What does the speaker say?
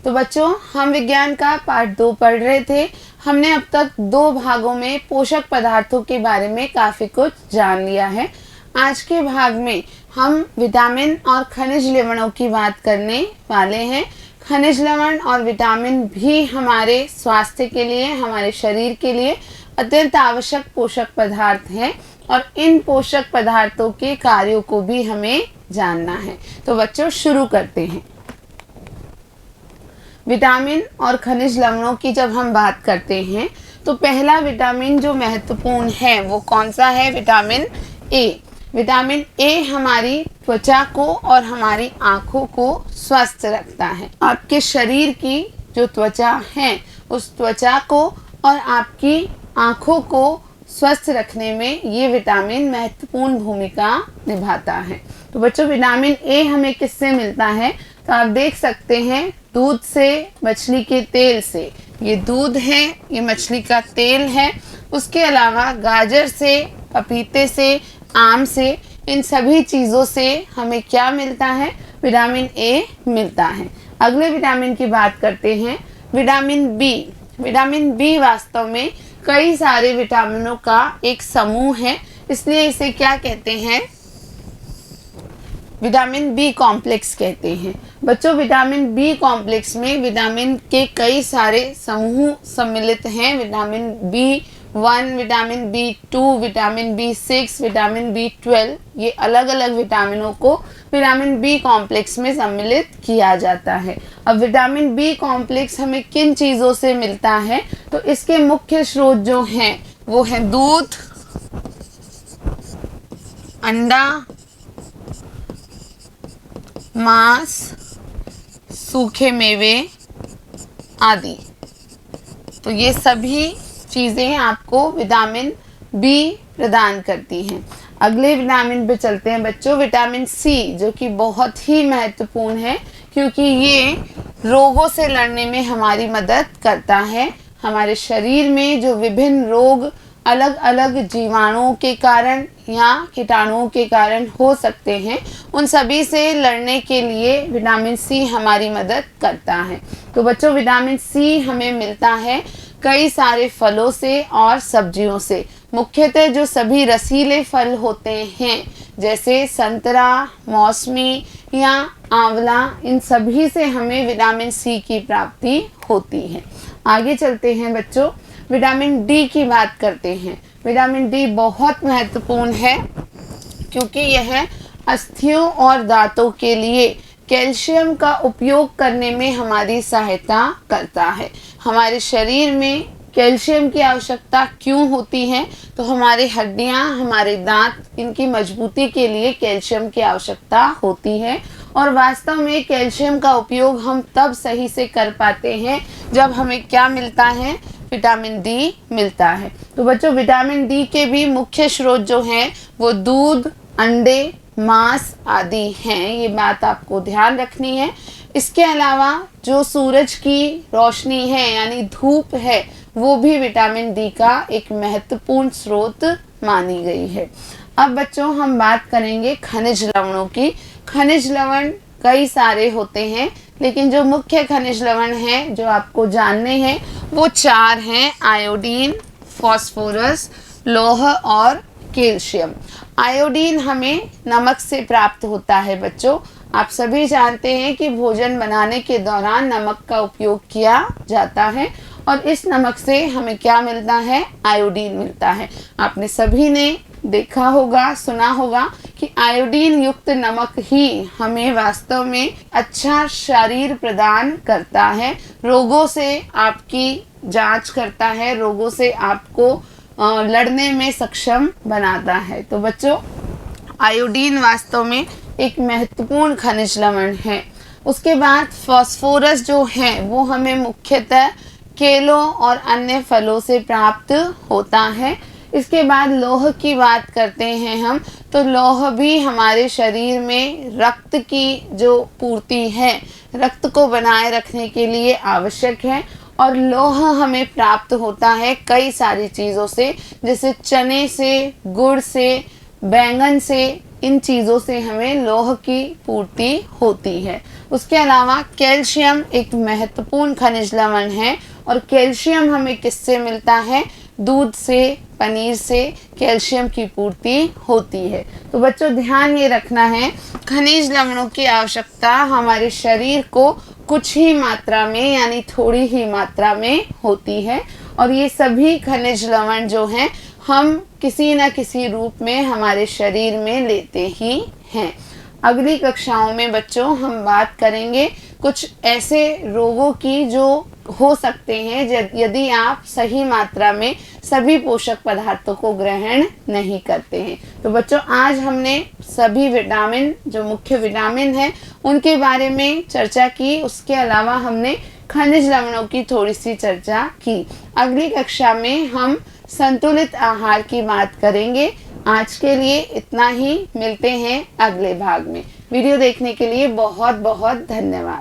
तो बच्चों, हम विज्ञान का पाठ 2 पढ़ रहे थे। हमने अब तक 2 भागों में पोषक पदार्थों के बारे में काफ़ी कुछ जान लिया है। आज के भाग में हम विटामिन और खनिज लवणों की बात करने वाले हैं। खनिज लवण और विटामिन भी हमारे स्वास्थ्य के लिए, हमारे शरीर के लिए अत्यंत आवश्यक पोषक पदार्थ हैं और इन पोषक पदार्थों के कार्यों को भी हमें जानना है। तो बच्चों, शुरू करते हैं। विटामिन और खनिज लवणों की जब हम बात करते हैं तो पहला विटामिन जो महत्वपूर्ण है वो कौन सा है? Vitamin A. विटामिन ए हमारी त्वचा को और हमारी आँखों को स्वस्थ रखता है। आपके शरीर की जो त्वचा है उस त्वचा को और आपकी आँखों को स्वस्थ रखने में ये विटामिन महत्वपूर्ण भूमिका निभाता है। तो बच्चों, विटामिन ए हमें किससे मिलता है? तो आप देख सकते हैं, दूध से, मछली के तेल से। ये दूध है, ये मछली का तेल है। उसके अलावा गाजर से, पपीते से, आम से, इन सभी चीज़ों से हमें क्या मिलता है? विटामिन ए मिलता है। अगले विटामिन की बात करते हैं, विटामिन बी। विटामिन बी वास्तव में कई सारे विटामिनों का एक समूह है, इसलिए इसे क्या कहते हैं? विटामिन बी कॉम्प्लेक्स कहते हैं। बच्चों, विटामिन बी कॉम्प्लेक्स में विटामिन के कई सारे समूह सम्मिलित हैं। Vitamin B1, vitamin B2, vitamin B6, vitamin B12, ये अलग अलग विटामिनों को विटामिन बी कॉम्प्लेक्स में सम्मिलित किया जाता है। अब विटामिन बी कॉम्प्लेक्स हमें किन चीज़ों से मिलता है? तो इसके मुख्य स्रोत जो हैं वो हैं दूध, अंडा, मांस, सूखे मेवे आदि। तो ये सभी चीज़ें आपको विटामिन बी प्रदान करती हैं। अगले विटामिन पे चलते हैं बच्चों, विटामिन सी, जो कि बहुत ही महत्वपूर्ण है क्योंकि ये रोगों से लड़ने में हमारी मदद करता है। हमारे शरीर में जो विभिन्न रोग अलग अलग जीवाणुओं के कारण या कीटाणुओं के कारण हो सकते हैं, उन सभी से लड़ने के लिए विटामिन सी हमारी मदद करता है। तो बच्चों, विटामिन सी हमें मिलता है कई सारे फलों से और सब्जियों से। मुख्यतः जो सभी रसीले फल होते हैं जैसे संतरा, मौसमी या आंवला, इन सभी से हमें विटामिन सी की प्राप्ति होती है। आगे चलते हैं बच्चों, विटामिन डी की बात करते हैं। विटामिन डी बहुत महत्वपूर्ण है क्योंकि यह अस्थियों और दांतों के लिए कैल्शियम का उपयोग करने में हमारी सहायता करता है। हमारे शरीर में कैल्शियम की आवश्यकता क्यों होती है? तो हमारी हड्डियां, हमारे दांत, इनकी मजबूती के लिए कैल्शियम की आवश्यकता होती है और वास्तव में कैल्शियम का उपयोग हम तब सही से कर पाते हैं जब हमें क्या मिलता है? विटामिन डी मिलता है। तो बच्चों, विटामिन डी के भी मुख्य स्रोत जो हैं वो दूध, अंडे, मांस आदि हैं। ये बात आपको ध्यान रखनी है। इसके अलावा जो सूरज की रोशनी है यानी धूप है, वो भी विटामिन डी का एक महत्वपूर्ण स्रोत मानी गई है। अब बच्चों, हम बात करेंगे खनिज लवणों की। खनिज लवण कई सारे होते हैं, लेकिन जो मुख्य खनिज लवण हैं जो आपको जानने हैं वो 4 हैं: आयोडीन, फास्फोरस, लौह और कैल्शियम। आयोडीन हमें नमक से प्राप्त होता है। बच्चों, आप सभी जानते हैं कि भोजन बनाने के दौरान नमक का उपयोग किया जाता है और इस नमक से हमें क्या मिलता है? आयोडीन मिलता है। आपने सभी ने देखा होगा, सुना होगा कि आयोडीन युक्त नमक ही हमें वास्तव में अच्छा शरीर प्रदान करता है, रोगों से आपकी जांच करता है, रोगों से आपको लड़ने में सक्षम बनाता है। तो बच्चों, आयोडीन वास्तव में एक महत्वपूर्ण खनिज लवण है। उसके बाद फास्फोरस जो है वो हमें मुख्यतः केलों और अन्य फलों से प्राप्त होता है। इसके बाद लौह की बात करते हैं हम, तो लौह भी हमारे शरीर में रक्त की जो पूर्ति है, रक्त को बनाए रखने के लिए आवश्यक है और लौह हमें प्राप्त होता है कई सारी चीज़ों से, जैसे चने से, गुड़ से, बैंगन से, इन चीज़ों से हमें लौह की पूर्ति होती है। उसके अलावा कैल्शियम एक महत्वपूर्ण खनिज लवण है और कैल्शियम हमें किससे मिलता है? दूध से, पनीर से कैल्शियम की पूर्ति होती है। तो बच्चों ध्यान ये रखना है, खनिज लवणों की आवश्यकता हमारे शरीर को कुछ ही मात्रा में यानी थोड़ी ही मात्रा में होती है और ये सभी खनिज लवण जो हैं हम किसी न किसी रूप में हमारे शरीर में लेते ही हैं। अगली कक्षाओं में बच्चों हम बात करेंगे कुछ ऐसे रोगों की जो हो सकते हैं यदि आप सही मात्रा में सभी पोषक पदार्थों को ग्रहण नहीं करते हैं। तो बच्चों आज हमने सभी विटामिन जो मुख्य विटामिन हैं उनके बारे में चर्चा की, उसके अलावा हमने खनिज लवणों की थोड़ी सी चर्चा की। अगली कक्षा में हम संतुलित आहार की बात करेंगे। आज के लिए इतना ही, मिलते हैं अगले भाग में। वीडियो देखने के लिए बहुत बहुत धन्यवाद।